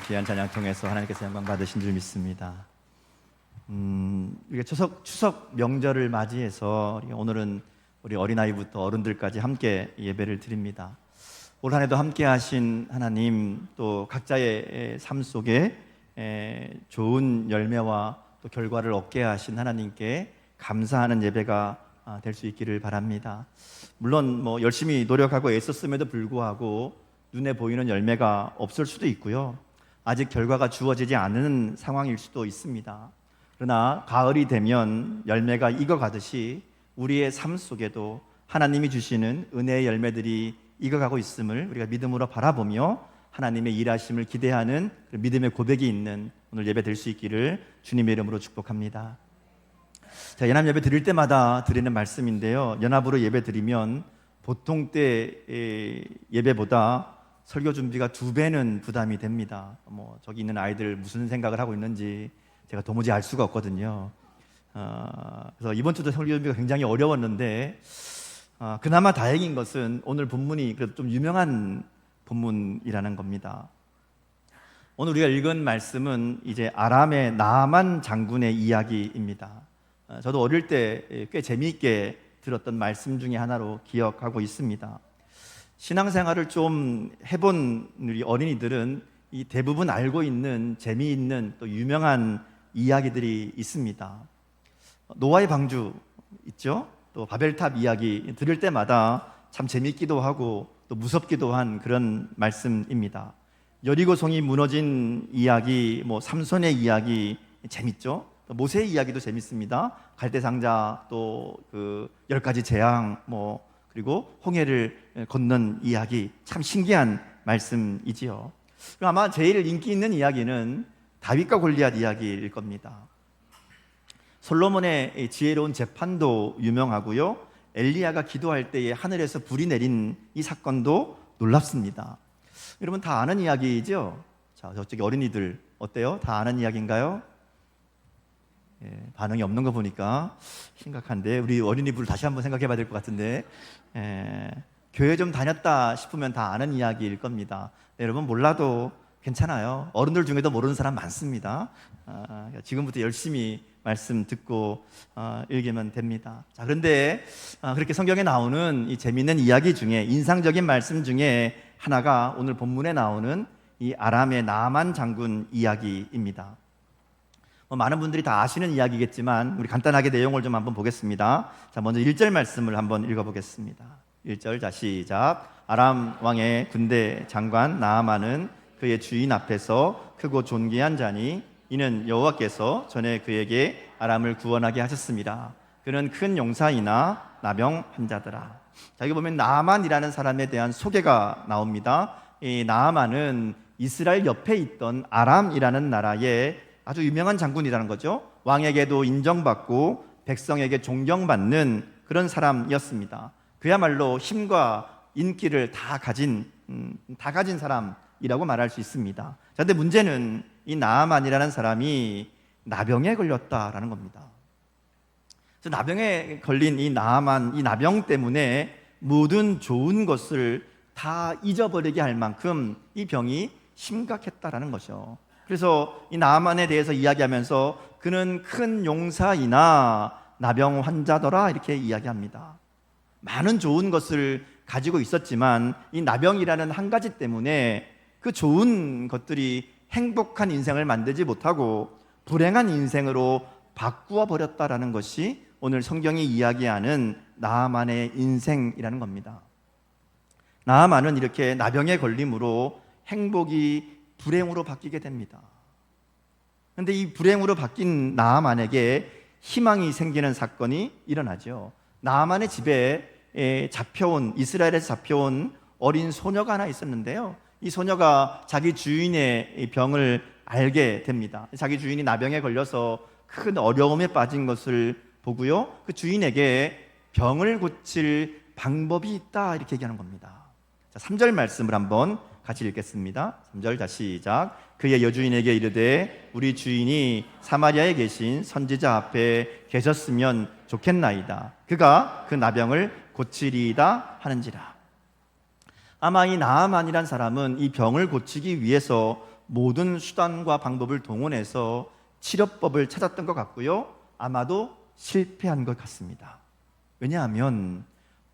귀한 찬양 통해서 하나님께서 영광 받으신 줄 믿습니다. 이게 추석 명절을 맞이해서 오늘은 우리 어린아이부터 어른들까지 함께 예배를 드립니다. 올 한 해도 함께 하신 하나님, 또 각자의 삶 속에 좋은 열매와 또 결과를 얻게 하신 하나님께 감사하는 예배가 될 수 있기를 바랍니다. 물론 열심히 노력하고 애썼음에도 불구하고 눈에 보이는 열매가 없을 수도 있고요, 아직 결과가 주어지지 않은 상황일 수도 있습니다. 그러나 가을이 되면 열매가 익어가듯이 우리의 삶 속에도 하나님이 주시는 은혜의 열매들이 익어가고 있음을 우리가 믿음으로 바라보며 하나님의 일하심을 기대하는 믿음의 고백이 있는 오늘 예배 될 수 있기를 주님의 이름으로 축복합니다. 자, 연합 예배 드릴 때마다 드리는 말씀인데요, 연합으로 예배 드리면 보통 때 예배보다 설교 준비가 2배는 부담이 됩니다. 저기 있는 아이들 무슨 생각을 하고 있는지 제가 도무지 알 수가 없거든요. 그래서 이번 주도 설교 준비가 굉장히 어려웠는데, 그나마 다행인 것은 오늘 본문이 그래도 좀 유명한 본문이라는 겁니다. 오늘 우리가 읽은 말씀은 이제 아람의 나아만 장군의 이야기입니다. 저도 어릴 때 꽤 재미있게 들었던 말씀 중에 하나로 기억하고 있습니다. 신앙생활을 좀 해본 우리 어린이들은 이 대부분 알고 있는 재미있는 또 유명한 이야기들이 있습니다. 노아의 방주 있죠? 또 바벨탑 이야기 들을 때마다 참 재미있기도 하고 또 무섭기도 한 그런 말씀입니다. 여리고성이 무너진 이야기, 삼손의 이야기 재밌죠? 또 모세의 이야기도 재밌습니다. 갈대상자, 또 그 10가지 재앙, 그리고 홍해를 건넌 이야기, 참 신기한 말씀이지요. 아마 제일 인기 있는 이야기는 다윗과 골리앗 이야기일 겁니다. 솔로몬의 지혜로운 재판도 유명하고요, 엘리야가 기도할 때에 하늘에서 불이 내린 이 사건도 놀랍습니다. 여러분 다 아는 이야기죠? 자, 저쪽에 어린이들 어때요? 다 아는 이야기인가요? 반응이 없는 거 보니까 심각한데, 우리 어린이부를 다시 한번 생각해 봐야 될 것 같은데, 교회 좀 다녔다 싶으면 다 아는 이야기일 겁니다. 여러분 몰라도 괜찮아요. 어른들 중에도 모르는 사람 많습니다. 지금부터 열심히 말씀 듣고 읽으면 됩니다. 자, 그런데 그렇게 성경에 나오는 이 재미있는 이야기 중에 인상적인 말씀 중에 하나가 오늘 본문에 나오는 이 아람의 나아만 장군 이야기입니다. 많은 분들이 다 아시는 이야기겠지만 우리 간단하게 내용을 좀 한번 보겠습니다. 자, 먼저 1절 말씀을 한번 읽어보겠습니다. 1절, 자, 시작. 아람 왕의 군대 장관 나아만은 그의 주인 앞에서 크고 존귀한 자니 이는 여호와께서 전에 그에게 아람을 구원하게 하셨습니다. 그는 큰 용사이나 나병 환자더라. 자, 여기 보면 나아만이라는 사람에 대한 소개가 나옵니다. 이 나아만은 이스라엘 옆에 있던 아람이라는 나라의 아주 유명한 장군이라는 거죠. 왕에게도 인정받고 백성에게 존경받는 그런 사람이었습니다. 그야말로 힘과 인기를 다 가진 사람이라고 말할 수 있습니다. 자, 근데 문제는 이 나아만이라는 사람이 나병에 걸렸다라는 겁니다. 그래서 나병에 걸린 이 나아만, 이 나병 때문에 모든 좋은 것을 다 잊어버리게 할 만큼 이 병이 심각했다라는 것이죠. 그래서 이 나아만에 대해서 이야기하면서 그는 큰 용사이나 나병 환자더라 이렇게 이야기합니다. 많은 좋은 것을 가지고 있었지만 이 나병이라는 한 가지 때문에 그 좋은 것들이 행복한 인생을 만들지 못하고 불행한 인생으로 바꾸어 버렸다라는 것이 오늘 성경이 이야기하는 나아만의 인생이라는 겁니다. 나아만은 이렇게 나병에 걸림으로 행복이 불행으로 바뀌게 됩니다. 그런데 이 불행으로 바뀐 나아만에게 희망이 생기는 사건이 일어나죠. 나아만의 집에 이스라엘에서 잡혀온 어린 소녀가 하나 있었는데요, 이 소녀가 자기 주인의 병을 알게 됩니다. 자기 주인이 나병에 걸려서 큰 어려움에 빠진 것을 보고요, 그 주인에게 병을 고칠 방법이 있다 이렇게 얘기하는 겁니다. 자, 3절 말씀을 한번 같이 읽겠습니다. 3절, 자, 시작. 그의 여주인에게 이르되 우리 주인이 사마리아에 계신 선지자 앞에 계셨으면 좋겠나이다. 그가 그 나병을 고치리이다 하는지라. 아마 이 나아만이란 사람은 이 병을 고치기 위해서 모든 수단과 방법을 동원해서 치료법을 찾았던 것 같고요. 아마도 실패한 것 같습니다. 왜냐하면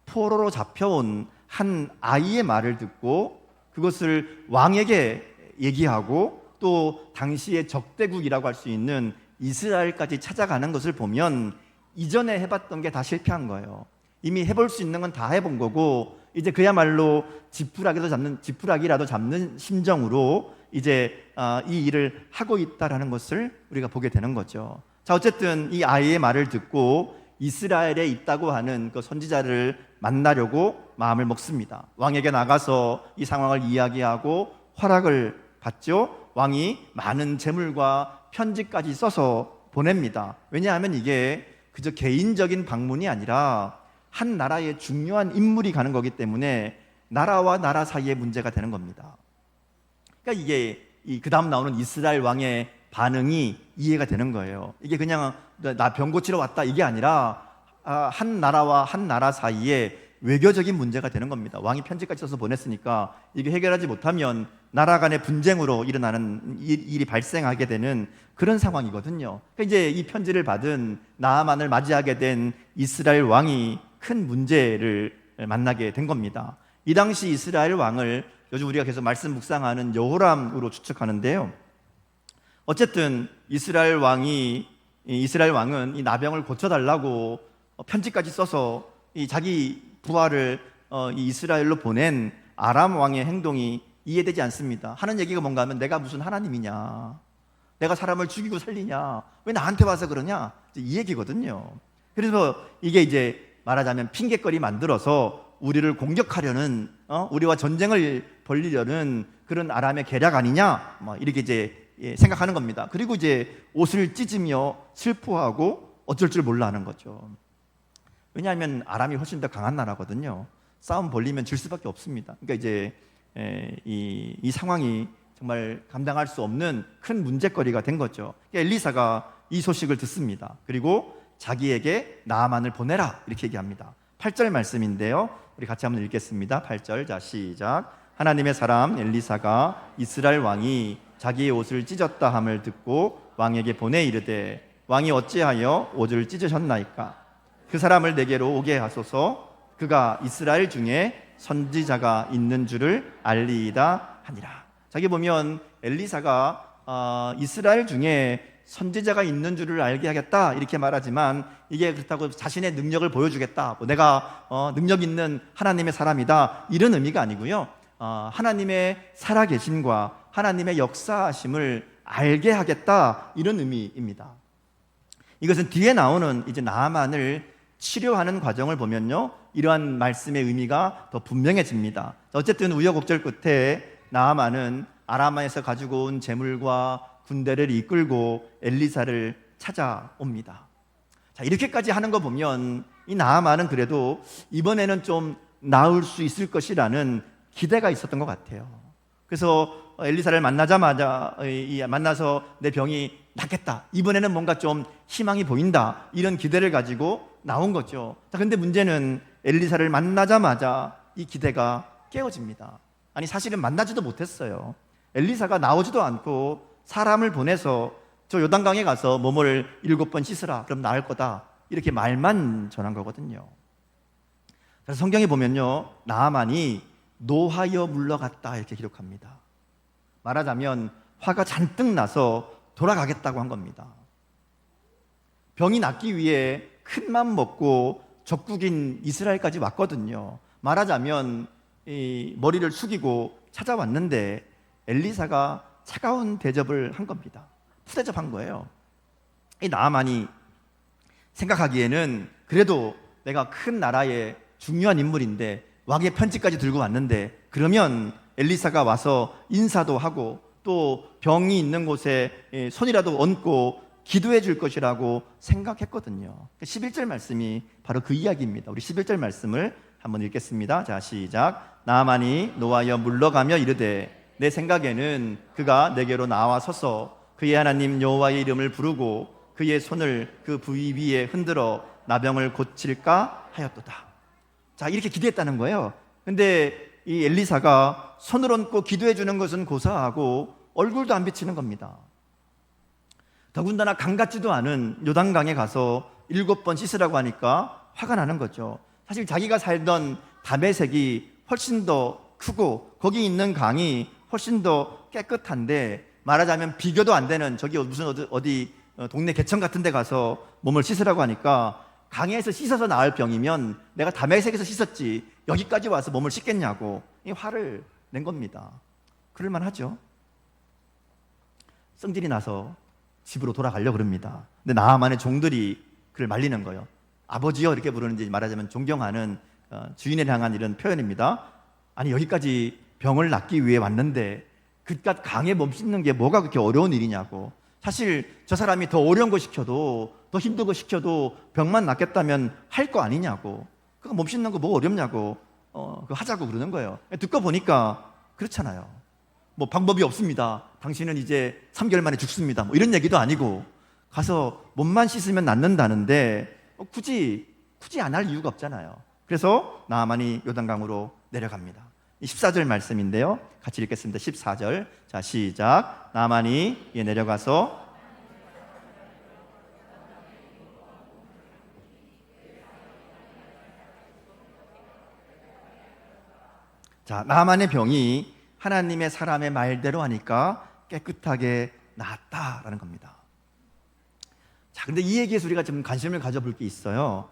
포로로 잡혀온 한 아이의 말을 듣고 그것을 왕에게 얘기하고 또 당시의 적대국이라고 할 수 있는 이스라엘까지 찾아가는 것을 보면 이전에 해봤던 게 다 실패한 거예요. 이미 해볼 수 있는 건 다 해본 거고 이제 그야말로 지푸라기라도 잡는 심정으로 이제 이 일을 하고 있다라는 것을 우리가 보게 되는 거죠. 자, 어쨌든 이 아이의 말을 듣고 이스라엘에 있다고 하는 그 선지자를 만나려고 마음을 먹습니다. 왕에게 나가서 이 상황을 이야기하고 허락을 받죠. 왕이 많은 재물과 편지까지 써서 보냅니다. 왜냐하면 이게 그저 개인적인 방문이 아니라 한 나라의 중요한 인물이 가는 거기 때문에 나라와 나라 사이의 문제가 되는 겁니다. 그러니까 이게 그 다음 나오는 이스라엘 왕의 반응이 이해가 되는 거예요. 이게 그냥 나 병 고치러 왔다 이게 아니라 한 나라와 한 나라 사이에 외교적인 문제가 되는 겁니다. 왕이 편지까지 써서 보냈으니까 이게 해결하지 못하면 나라 간의 분쟁으로 일어나는 일이 발생하게 되는 그런 상황이거든요. 그러니까 이제 이 편지를 받은 나아만을 맞이하게 된 이스라엘 왕이 큰 문제를 만나게 된 겁니다. 이 당시 이스라엘 왕을 요즘 우리가 계속 말씀 묵상하는 여호람으로 추측하는데요. 어쨌든 이스라엘 왕은 이 나병을 고쳐달라고 편지까지 써서 이 자기 부하를 이 이스라엘로 보낸 아람 왕의 행동이 이해되지 않습니다. 하는 얘기가 뭔가 하면 내가 무슨 하나님이냐, 내가 사람을 죽이고 살리냐, 왜 나한테 와서 그러냐, 이 얘기거든요. 그래서 이게 이제 말하자면 핑계거리 만들어서 우리를 공격하려는 우리와 전쟁을 벌리려는 그런 아람의 계략 아니냐, 이렇게 이제 생각하는 겁니다. 그리고 이제 옷을 찢으며 슬퍼하고 어쩔 줄 몰라 하는 거죠. 왜냐하면 아람이 훨씬 더 강한 나라거든요. 싸움 벌리면 질 수밖에 없습니다. 그러니까 이제 이 상황이 정말 감당할 수 없는 큰 문제거리가 된 거죠. 엘리사가 이 소식을 듣습니다. 그리고 자기에게 나아만을 보내라 이렇게 얘기합니다. 8절 말씀인데요. 우리 같이 한번 읽겠습니다. 8절, 자 시작. 하나님의 사람 엘리사가 이스라엘 왕이 자기의 옷을 찢었다 함을 듣고 왕에게 보내 이르되 왕이 어찌하여 옷을 찢으셨나이까? 그 사람을 내게로 오게 하소서. 그가 이스라엘 중에 선지자가 있는 줄을 알리이다 하니라. 자기 보면 엘리사가 이스라엘 중에 선지자가 있는 줄을 알게 하겠다 이렇게 말하지만 이게 그렇다고 자신의 능력을 보여주겠다, 내가 능력 있는 하나님의 사람이다 이런 의미가 아니고요. 하나님의 살아계심과 하나님의 역사하심을 알게 하겠다 이런 의미입니다. 이것은 뒤에 나오는 이제 나아만을 치료하는 과정을 보면요, 이러한 말씀의 의미가 더 분명해집니다. 어쨌든 우여곡절 끝에 나아만은 아람에서 가지고 온 재물과 군대를 이끌고 엘리사를 찾아옵니다. 자, 이렇게까지 하는 거 보면 이 나아만은 그래도 이번에는 좀 나을 수 있을 것이라는 기대가 있었던 것 같아요. 그래서 엘리사를 만나서 내 병이 낫겠다, 이번에는 뭔가 좀 희망이 보인다, 이런 기대를 가지고 나온 거죠. 자, 근데 문제는 엘리사를 만나자마자 이 기대가 깨어집니다. 아니 사실은 만나지도 못했어요. 엘리사가 나오지도 않고 사람을 보내서 저 요단강에 가서 몸을 7번 씻으라 그럼 나을 거다 이렇게 말만 전한 거거든요. 그래서 성경에 보면요, 나아만이 노하여 물러갔다 이렇게 기록합니다. 말하자면 화가 잔뜩 나서 돌아가겠다고 한 겁니다. 병이 낫기 위해 큰 맘 먹고 적국인 이스라엘까지 왔거든요. 말하자면 이 머리를 숙이고 찾아왔는데 엘리사가 차가운 대접을 한 겁니다. 푸대접한 거예요. 이 나아만이 생각하기에는 그래도 내가 큰 나라의 중요한 인물인데 왕의 편지까지 들고 왔는데 그러면 엘리사가 와서 인사도 하고 또 병이 있는 곳에 손이라도 얹고 기도해 줄 것이라고 생각했거든요. 11절 말씀이 바로 그 이야기입니다. 우리 11절 말씀을 한번 읽겠습니다. 자 시작. 나아만이 노하여 물러가며 이르되 내 생각에는 그가 내게로 나와 서서 그의 하나님 여호와의 이름을 부르고 그의 손을 그 부위 위에 흔들어 나병을 고칠까 하였도다. 자, 이렇게 기대했다는 거예요. 근데 이 엘리사가 손을 얹고 기도해 주는 것은 고사하고 얼굴도 안 비치는 겁니다. 더군다나 강 같지도 않은 요단강에 가서 7번 씻으라고 하니까 화가 나는 거죠. 사실 자기가 살던 다메섹이 훨씬 더 크고 거기 있는 강이 훨씬 더 깨끗한데, 말하자면 비교도 안 되는 저기 무슨 어디 동네 개천 같은 데 가서 몸을 씻으라고 하니까, 강에서 씻어서 나을 병이면 내가 다메섹에서 씻었지 여기까지 와서 몸을 씻겠냐고 이 화를 낸 겁니다. 그럴만 하죠. 성질이 나서 집으로 돌아가려고 그럽니다. 근데 나아만의 종들이 그를 말리는 거예요. 아버지요 이렇게 부르는지, 말하자면 존경하는 주인을 향한 이런 표현입니다. 아니, 여기까지 병을 낫기 위해 왔는데 그깟 강에 몸 씻는 게 뭐가 그렇게 어려운 일이냐고. 사실 저 사람이 더 어려운 거 시켜도, 더 힘든 거 시켜도 병만 낫겠다면 할 거 아니냐고. 그거 몸 씻는 거 뭐 어렵냐고 그거 하자고 그러는 거예요. 듣고 보니까 그렇잖아요. 뭐 방법이 없습니다, 당신은 이제 3개월 만에 죽습니다, 뭐 이런 얘기도 아니고, 가서 몸만 씻으면 낫는다는데 굳이 안 할 이유가 없잖아요. 그래서 나아만이 요단강으로 내려갑니다. 14절 말씀인데요, 같이 읽겠습니다. 14절, 자 시작. 나아만이 내려가서 자, 나아만의 병이 하나님의 사람의 말대로 하니까 깨끗하게 나았다라는 겁니다. 자, 근데 이 얘기에서 우리가 좀 관심을 가져볼 게 있어요.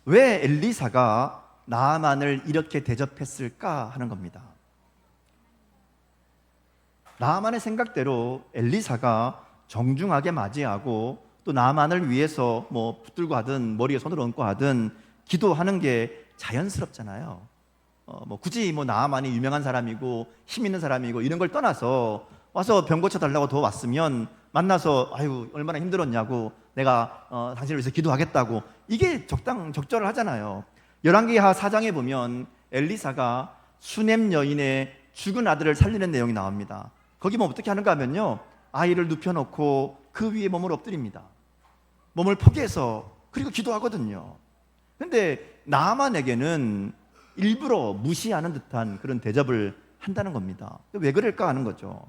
왜 엘리사가 나아만을 이렇게 대접했을까 하는 겁니다. 나아만의 생각대로 엘리사가 정중하게 맞이하고 또 나아만을 위해서 뭐 붙들고 하든 머리에 손을 얹고 하든 기도하는 게 자연스럽잖아요. 뭐 굳이 뭐 나아만이 유명한 사람이고 힘 있는 사람이고 이런 걸 떠나서 와서 병 고쳐달라고 더 왔으면 만나서 아유 얼마나 힘들었냐고, 내가 당신을 위해서 기도하겠다고, 이게 적절하잖아요. 열왕기하 4장에 보면 엘리사가 수넴 여인의 죽은 아들을 살리는 내용이 나옵니다. 거기 뭐 어떻게 하는가 하면요, 아이를 눕혀놓고 그 위에 몸을 엎드립니다. 몸을 포개서, 그리고 기도하거든요. 근데 나아만에게는 일부러 무시하는 듯한 그런 대접을 한다는 겁니다. 왜 그럴까 하는 거죠.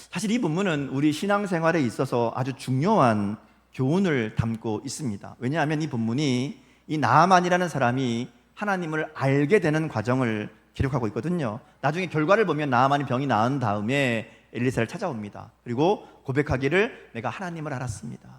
사실 이 본문은 우리 신앙생활에 있어서 아주 중요한 교훈을 담고 있습니다. 왜냐하면 이 본문이 이 나아만이라는 사람이 하나님을 알게 되는 과정을 기록하고 있거든요. 나중에 결과를 보면 나아만이 병이 나은 다음에 엘리사를 찾아옵니다. 그리고 고백하기를 내가 하나님을 알았습니다.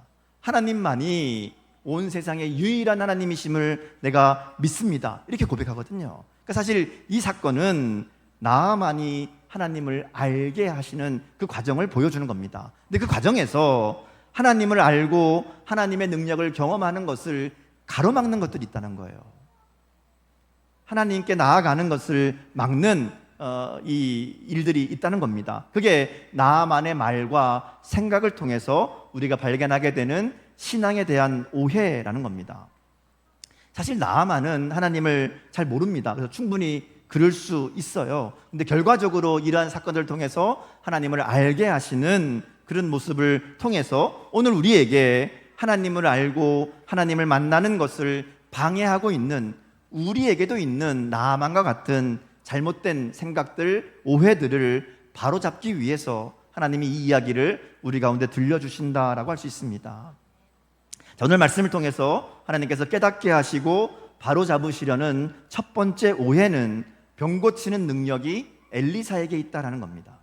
하나님만이 온 세상의 유일한 하나님이심을 내가 믿습니다. 이렇게 고백하거든요. 그러니까 사실 이 사건은 나아만이 하나님을 알게 하시는 그 과정을 보여주는 겁니다. 근데 그 과정에서 하나님을 알고 하나님의 능력을 경험하는 것을 가로막는 것들이 있다는 거예요. 하나님께 나아가는 것을 막는 이 일들이 있다는 겁니다. 그게 나아만의 말과 생각을 통해서 우리가 발견하게 되는 신앙에 대한 오해라는 겁니다. 사실 나아만은 하나님을 잘 모릅니다. 그래서 충분히 그럴 수 있어요. 근데 결과적으로 이러한 사건들을 통해서 하나님을 알게 하시는 그런 모습을 통해서 오늘 우리에게 하나님을 알고 하나님을 만나는 것을 방해하고 있는, 우리에게도 있는 나아만과 같은 잘못된 생각들, 오해들을 바로잡기 위해서 하나님이 이 이야기를 우리 가운데 들려주신다라고 할 수 있습니다. 자, 오늘 말씀을 통해서 하나님께서 깨닫게 하시고 바로잡으시려는 첫 번째 오해는 병 고치는 능력이 엘리사에게 있다라는 겁니다.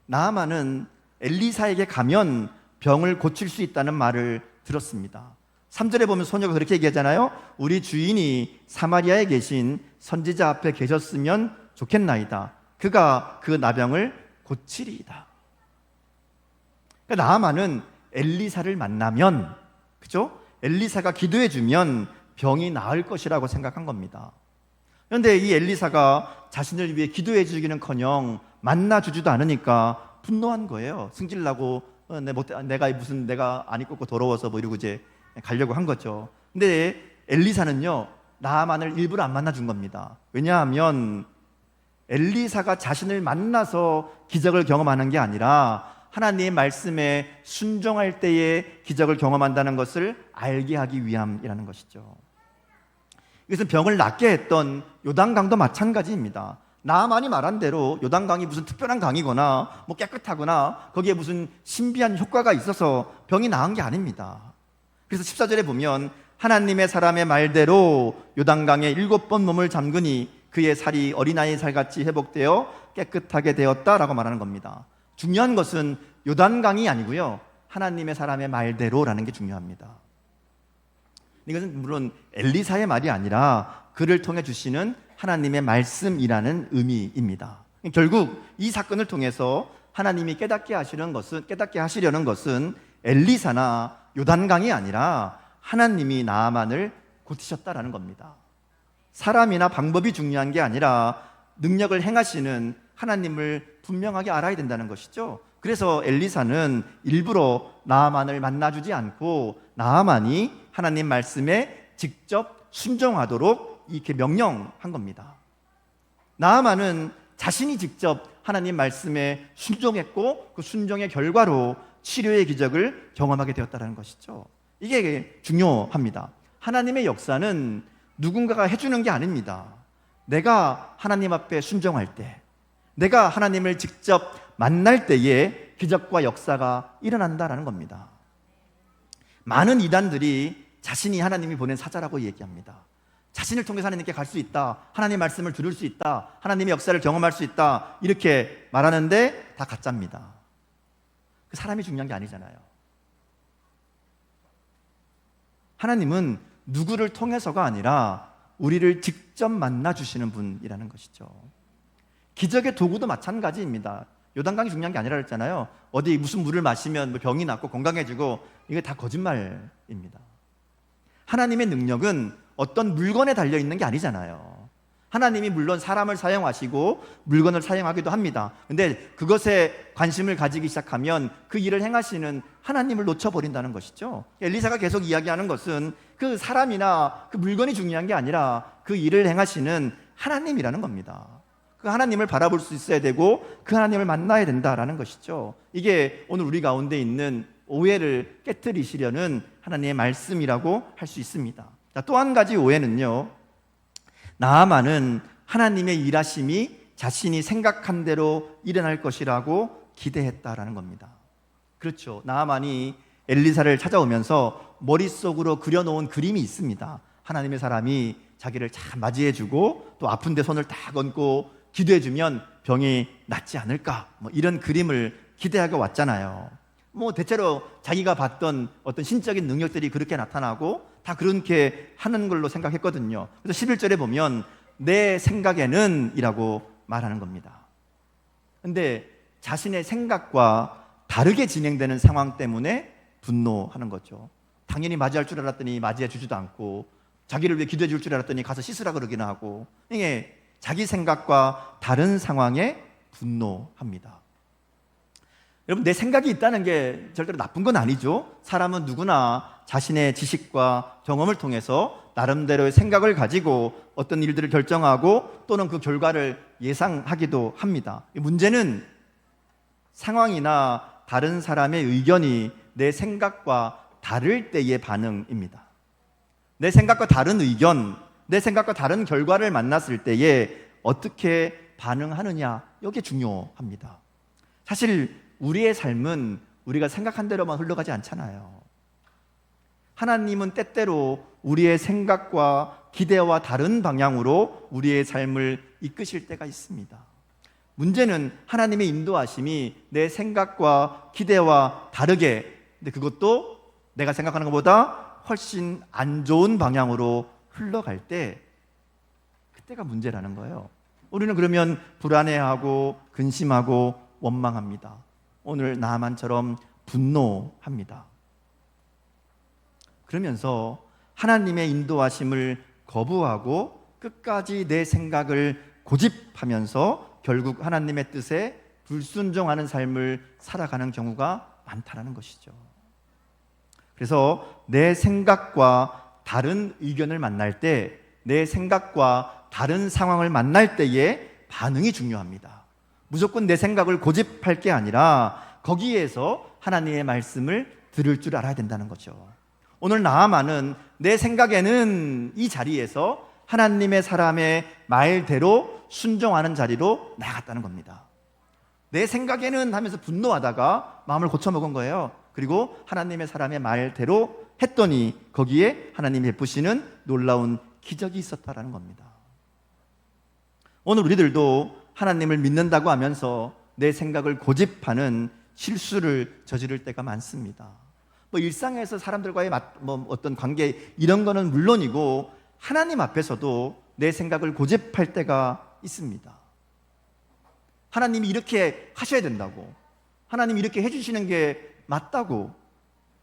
나아만은 엘리사에게 가면 병을 고칠 수 있다는 말을 들었습니다. 3절에 보면 소녀가 그렇게 얘기하잖아요. 우리 주인이 사마리아에 계신 선지자 앞에 계셨으면 좋겠나이다. 그가 그 나병을 고치리이다. 그러니까 나아만은 엘리사를 만나면, 그죠? 엘리사가 기도해주면 병이 나을 것이라고 생각한 겁니다. 그런데 이 엘리사가 자신을 위해 기도해주기는커녕 만나주지도 않으니까 분노한 거예요. 승질나고 내가 안 입고 더러워서 뭐 이러고 이제 가려고 한 거죠. 근데 엘리사는요, 나아만을 일부러 안 만나준 겁니다. 왜냐하면 엘리사가 자신을 만나서 기적을 경험하는 게 아니라 하나님의 말씀에 순종할 때에 기적을 경험한다는 것을 알게 하기 위함이라는 것이죠. 이것은 병을 낫게 했던 요단강도 마찬가지입니다. 나만이 말한 대로 요단강이 무슨 특별한 강이거나 뭐 깨끗하거나 거기에 무슨 신비한 효과가 있어서 병이 나은 게 아닙니다. 그래서 14절에 보면 하나님의 사람의 말대로 요단강에 7번 몸을 잠그니 그의 살이 어린아이 살같이 회복되어 깨끗하게 되었다라고 말하는 겁니다. 중요한 것은 요단강이 아니고요, 하나님의 사람의 말대로라는 게 중요합니다. 이것은 물론 엘리사의 말이 아니라 그를 통해 주시는 하나님의 말씀이라는 의미입니다. 결국 이 사건을 통해서 하나님이 깨닫게 하시려는 것은 엘리사나 요단강이 아니라 하나님이 나아만을 고치셨다라는 겁니다. 사람이나 방법이 중요한 게 아니라 능력을 행하시는 하나님을 분명하게 알아야 된다는 것이죠. 그래서 엘리사는 일부러 나아만을 만나주지 않고 나아만이 하나님 말씀에 직접 순종하도록 이렇게 명령한 겁니다. 나아만은 자신이 직접 하나님 말씀에 순종했고 그 순종의 결과로 치료의 기적을 경험하게 되었다는 것이죠. 이게 중요합니다. 하나님의 역사는 누군가가 해주는 게 아닙니다. 내가 하나님 앞에 순종할 때, 내가 하나님을 직접 만날 때에 기적과 역사가 일어난다는 겁니다. 많은 이단들이 자신이 하나님이 보낸 사자라고 얘기합니다. 자신을 통해서 하나님께 갈 수 있다, 하나님의 말씀을 들을 수 있다, 하나님의 역사를 경험할 수 있다, 이렇게 말하는데 다 가짜입니다. 그 사람이 중요한 게 아니잖아요. 하나님은 누구를 통해서가 아니라 우리를 직접 만나주시는 분이라는 것이죠. 기적의 도구도 마찬가지입니다. 요단강이 중요한 게 아니라 그랬잖아요. 어디 무슨 물을 마시면 병이 낫고 건강해지고, 이게 다 거짓말입니다. 하나님의 능력은 어떤 물건에 달려있는 게 아니잖아요. 하나님이 물론 사람을 사용하시고 물건을 사용하기도 합니다. 근데 그것에 관심을 가지기 시작하면 그 일을 행하시는 하나님을 놓쳐버린다는 것이죠. 엘리사가 계속 이야기하는 것은 그 사람이나 그 물건이 중요한 게 아니라 그 일을 행하시는 하나님이라는 겁니다. 그 하나님을 바라볼 수 있어야 되고 그 하나님을 만나야 된다라는 것이죠. 이게 오늘 우리 가운데 있는 오해를 깨트리시려는 하나님의 말씀이라고 할 수 있습니다. 또 한 가지 오해는요, 나아만은 하나님의 일하심이 자신이 생각한 대로 일어날 것이라고 기대했다라는 겁니다. 그렇죠. 나아만이 엘리사를 찾아오면서 머릿속으로 그려놓은 그림이 있습니다. 하나님의 사람이 자기를 잘 맞이해주고 또 아픈데 손을 딱 얹고 기도해주면 병이 낫지 않을까, 이런 그림을 기대하고 왔잖아요. 대체로 자기가 봤던 어떤 신적인 능력들이 그렇게 나타나고 다 그렇게 하는 걸로 생각했거든요. 그래서 11절에 보면 내 생각에는 이라고 말하는 겁니다. 근데 자신의 생각과 다르게 진행되는 상황 때문에 분노하는 거죠. 당연히 맞이할 줄 알았더니 맞이해 주지도 않고, 자기를 위해 기도해 줄 줄 알았더니 가서 씻으라 그러기나 하고, 이게 자기 생각과 다른 상황에 분노합니다. 여러분, 내 생각이 있다는 게 절대로 나쁜 건 아니죠. 사람은 누구나 자신의 지식과 경험을 통해서 나름대로의 생각을 가지고 어떤 일들을 결정하고 또는 그 결과를 예상하기도 합니다. 문제는 상황이나 다른 사람의 의견이 내 생각과 다를 때의 반응입니다. 내 생각과 다른 의견, 내 생각과 다른 결과를 만났을 때에 어떻게 반응하느냐, 이게 중요합니다. 사실 우리의 삶은 우리가 생각한 대로만 흘러가지 않잖아요. 하나님은 때때로 우리의 생각과 기대와 다른 방향으로 우리의 삶을 이끄실 때가 있습니다. 문제는 하나님의 인도하심이 내 생각과 기대와 다르게, 근데 그것도 내가 생각하는 것보다 훨씬 안 좋은 방향으로 흘러갈 때, 그때가 문제라는 거예요. 우리는 그러면 불안해하고 근심하고 원망합니다. 오늘 나아만처럼 분노합니다. 그러면서 하나님의 인도하심을 거부하고 끝까지 내 생각을 고집하면서 결국 하나님의 뜻에 불순종하는 삶을 살아가는 경우가 많다는 것이죠. 그래서 내 생각과 다른 의견을 만날 때, 내 생각과 다른 상황을 만날 때의 반응이 중요합니다. 무조건 내 생각을 고집할 게 아니라 거기에서 하나님의 말씀을 들을 줄 알아야 된다는 거죠. 오늘 나아만은 내 생각에는 이 자리에서 하나님의 사람의 말대로 순종하는 자리로 나아갔다는 겁니다. 내 생각에는 하면서 분노하다가 마음을 고쳐먹은 거예요. 그리고 하나님의 사람의 말대로 했더니 거기에 하나님이 베푸시는 놀라운 기적이 있었다라는 겁니다. 오늘 우리들도 하나님을 믿는다고 하면서 내 생각을 고집하는 실수를 저지를 때가 많습니다. 일상에서 사람들과의 어떤 관계 이런 거는 물론이고 하나님 앞에서도 내 생각을 고집할 때가 있습니다. 하나님이 이렇게 하셔야 된다고, 하나님이 이렇게 해주시는 게 맞다고,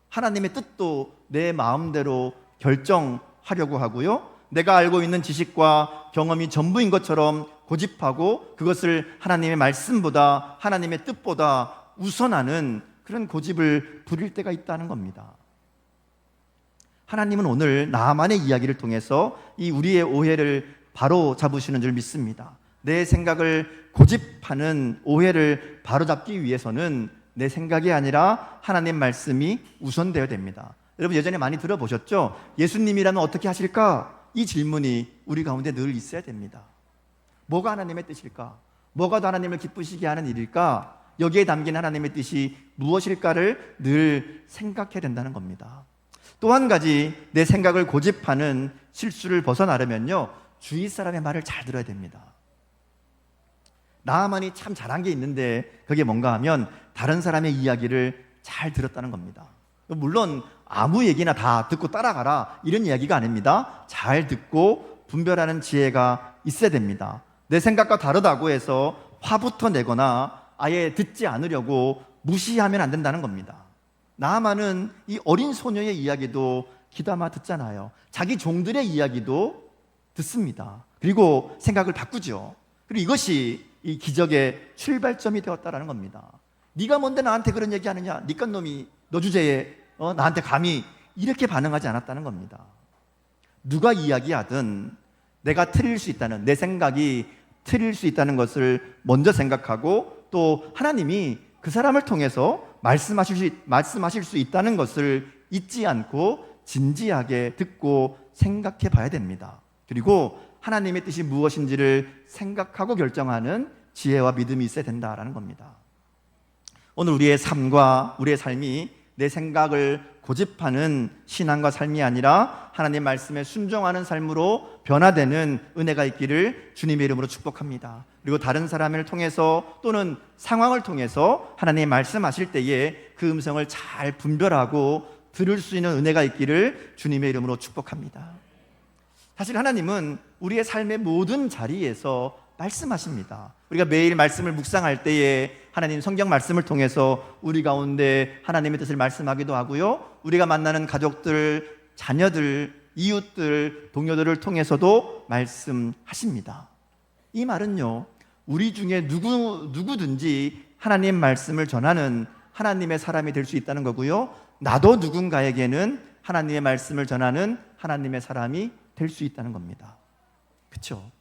하나님의 뜻도 내 마음대로 결정하려고 하고요, 내가 알고 있는 지식과 경험이 전부인 것처럼 고집하고 그것을 하나님의 말씀보다 하나님의 뜻보다 우선하는 그런 고집을 부릴 때가 있다는 겁니다. 하나님은 오늘 나만의 이야기를 통해서 이 우리의 오해를 바로 잡으시는 줄 믿습니다. 내 생각을 고집하는 오해를 바로잡기 위해서는 내 생각이 아니라 하나님 말씀이 우선되어야 됩니다. 여러분 예전에 많이 들어보셨죠? 예수님이라면 어떻게 하실까? 이 질문이 우리 가운데 늘 있어야 됩니다. 뭐가 하나님의 뜻일까? 뭐가 더 하나님을 기쁘시게 하는 일일까? 여기에 담긴 하나님의 뜻이 무엇일까를 늘 생각해야 된다는 겁니다. 또 한 가지 내 생각을 고집하는 실수를 벗어나려면요, 주위 사람의 말을 잘 들어야 됩니다. 나만이 참 잘한 게 있는데 그게 뭔가 하면 다른 사람의 이야기를 잘 들었다는 겁니다. 물론 아무 얘기나 다 듣고 따라가라 이런 이야기가 아닙니다. 잘 듣고 분별하는 지혜가 있어야 됩니다. 내 생각과 다르다고 해서 화부터 내거나 아예 듣지 않으려고 무시하면 안 된다는 겁니다. 나아만은 이 어린 소녀의 이야기도 귀담아 듣잖아요. 자기 종들의 이야기도 듣습니다. 그리고 생각을 바꾸죠. 그리고 이것이 이 기적의 출발점이 되었다라는 겁니다. 네가 뭔데 나한테 그런 얘기하느냐? 니깐 놈이 너 주제에 나한테 감히 이렇게 반응하지 않았다는 겁니다. 누가 이야기하든 내가 틀릴 수 있다는, 내 생각이 틀릴 수 있다는 것을 먼저 생각하고 또 하나님이 그 사람을 통해서 말씀하실 수 있다는 것을 잊지 않고 진지하게 듣고 생각해 봐야 됩니다. 그리고 하나님의 뜻이 무엇인지를 생각하고 결정하는 지혜와 믿음이 있어야 된다라는 겁니다. 오늘 우리의 삶과 우리의 삶이 내 생각을 고집하는 신앙과 삶이 아니라 하나님 말씀에 순종하는 삶으로 변화되는 은혜가 있기를 주님의 이름으로 축복합니다. 그리고 다른 사람을 통해서 또는 상황을 통해서 하나님 말씀하실 때에 그 음성을 잘 분별하고 들을 수 있는 은혜가 있기를 주님의 이름으로 축복합니다. 사실 하나님은 우리의 삶의 모든 자리에서 말씀하십니다. 우리가 매일 말씀을 묵상할 때에 하나님 성경 말씀을 통해서 우리 가운데 하나님의 뜻을 말씀하기도 하고요, 우리가 만나는 가족들, 자녀들, 이웃들, 동료들을 통해서도 말씀하십니다. 이 말은요, 우리 중에 누구든지 하나님 말씀을 전하는 하나님의 사람이 될 수 있다는 거고요, 나도 누군가에게는 하나님의 말씀을 전하는 하나님의 사람이 될 수 있다는 겁니다. 그렇죠?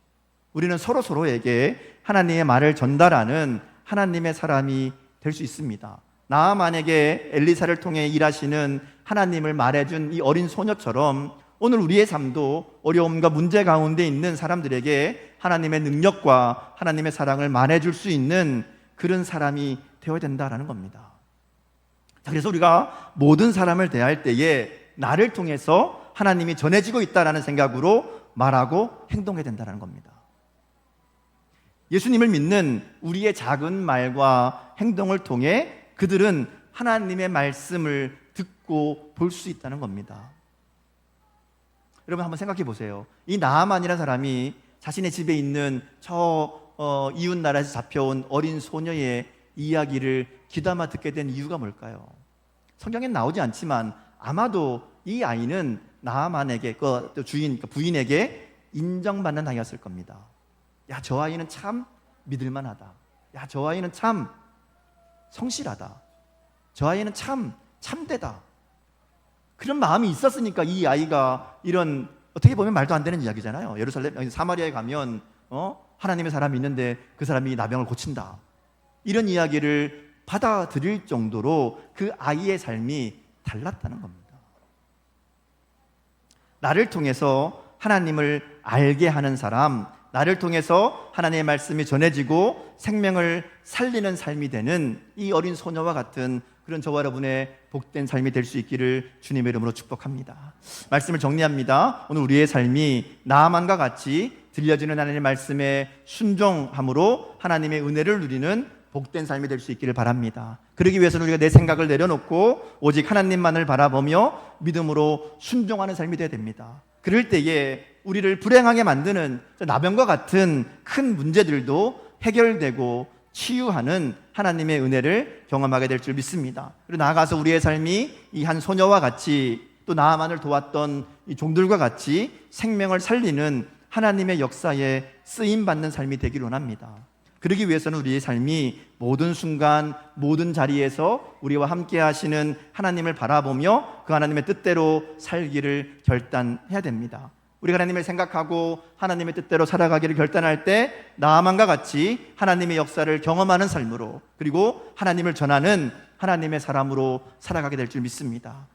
우리는 서로에게 하나님의 말을 전달하는 하나님의 사람이 될 수 있습니다. 나아만에게 엘리사를 통해 일하시는 하나님을 말해준 이 어린 소녀처럼 오늘 우리의 삶도 어려움과 문제 가운데 있는 사람들에게 하나님의 능력과 하나님의 사랑을 말해줄 수 있는 그런 사람이 되어야 된다는 겁니다. 그래서 우리가 모든 사람을 대할 때에 나를 통해서 하나님이 전해지고 있다는 생각으로 말하고 행동해야 된다는 겁니다. 예수님을 믿는 우리의 작은 말과 행동을 통해 그들은 하나님의 말씀을 듣고 볼 수 있다는 겁니다. 여러분 한번 생각해 보세요. 이 나아만이라는 사람이 자신의 집에 있는 이웃 나라에서 잡혀온 어린 소녀의 이야기를 귀담아 듣게 된 이유가 뭘까요? 성경엔 나오지 않지만 아마도 이 아이는 나아만에게 그 부인에게 인정받는 아이였을 겁니다. 야, 저 아이는 참 믿을만하다. 야, 저 아이는 참 성실하다. 저 아이는 참 참되다. 그런 마음이 있었으니까 이 아이가 이런, 어떻게 보면 말도 안 되는 이야기잖아요. 예루살렘 사마리아에 가면 하나님의 사람이 있는데 그 사람이 나병을 고친다, 이런 이야기를 받아들일 정도로 그 아이의 삶이 달랐다는 겁니다. 나를 통해서 하나님을 알게 하는 사람, 나를 통해서 하나님의 말씀이 전해지고 생명을 살리는 삶이 되는 이 어린 소녀와 같은 그런 저와 여러분의 복된 삶이 될 수 있기를 주님의 이름으로 축복합니다. 말씀을 정리합니다. 오늘 우리의 삶이 나아만과 같이 들려지는 하나님의 말씀에 순종함으로 하나님의 은혜를 누리는 복된 삶이 될 수 있기를 바랍니다. 그러기 위해서는 우리가 내 생각을 내려놓고 오직 하나님만을 바라보며 믿음으로 순종하는 삶이 되어야 됩니다. 그럴 때에 우리를 불행하게 만드는 나병과 같은 큰 문제들도 해결되고 치유하는 하나님의 은혜를 경험하게 될 줄 믿습니다. 그리고 나아가서 우리의 삶이 이 한 소녀와 같이 또 나아만을 도왔던 이 종들과 같이 생명을 살리는 하나님의 역사에 쓰임받는 삶이 되기를 원합니다. 그러기 위해서는 우리의 삶이 모든 순간 모든 자리에서 우리와 함께 하시는 하나님을 바라보며 그 하나님의 뜻대로 살기를 결단해야 됩니다. 우리가 하나님을 생각하고 하나님의 뜻대로 살아가기를 결단할 때 나아만과 같이 하나님의 역사를 경험하는 삶으로 그리고 하나님을 전하는 하나님의 사람으로 살아가게 될 줄 믿습니다.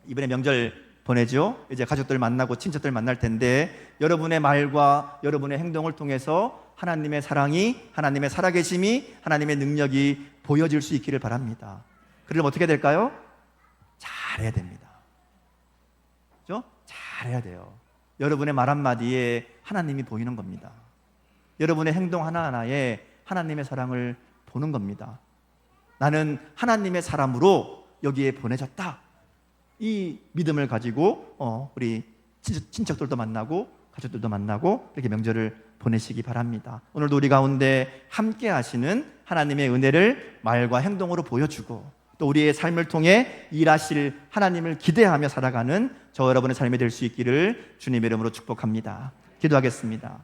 이번에 명절 보내죠. 이제 가족들 만나고 친척들 만날 텐데 여러분의 말과 여러분의 행동을 통해서 하나님의 사랑이, 하나님의 살아계심이, 하나님의 능력이 보여질 수 있기를 바랍니다. 그러려면 어떻게 될까요? 잘해야 됩니다. 그렇죠? 잘해야 돼요. 여러분의 말 한마디에 하나님이 보이는 겁니다. 여러분의 행동 하나하나에 하나님의 사랑을 보는 겁니다. 나는 하나님의 사람으로 여기에 보내졌다. 이 믿음을 가지고 우리 친척들도 만나고 가족들도 만나고 이렇게 명절을 보내시기 바랍니다. 오늘도 우리 가운데 함께 하시는 하나님의 은혜를 말과 행동으로 보여주고 또 우리의 삶을 통해 일하실 하나님을 기대하며 살아가는 저 여러분의 삶이 될 수 있기를 주님의 이름으로 축복합니다. 기도하겠습니다.